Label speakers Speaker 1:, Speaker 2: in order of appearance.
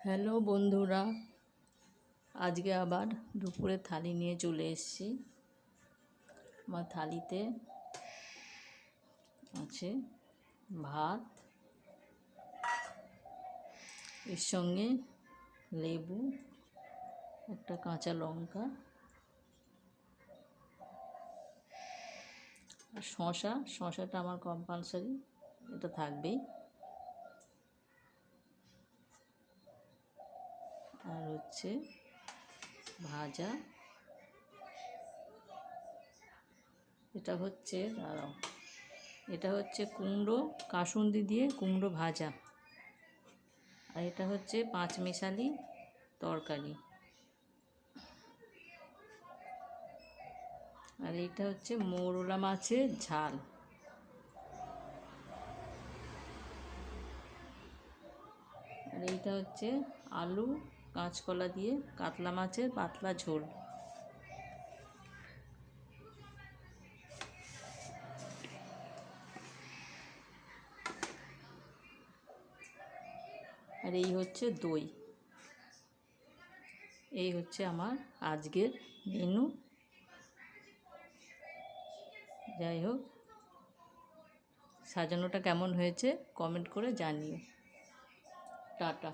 Speaker 1: Hello বন্ধুরা, আজকে আবার দুপুরে থালি নিয়ে চলে এসেছি। আমার থালিতে আছে ভাত, এর সঙ্গে লেবু, একটা কাঁচা লঙ্কা আর শশাটা আমার কম্পালসারি, এটা থাকবেই। আর হচ্ছে ভাজা, এটা হচ্ছে কুমড়ো, কাসুন্দি দিয়ে কুমড়ো ভাজা। আর এটা হচ্ছে পাঁচমিশালি তরকারি। আর এইটা হচ্ছে মৌরলা মাছের ঝাল। আর এইটা হচ্ছে আলু কাঁচকলা দিয়ে কাতলা মাছের পাতলা ঝোল। আর এই হচ্ছে দই। এই হচ্ছে আমার আজকের মেনু। যাই হোক, সাজানোটা কেমন হয়েছে কমেন্ট করে জানিও। টাটা।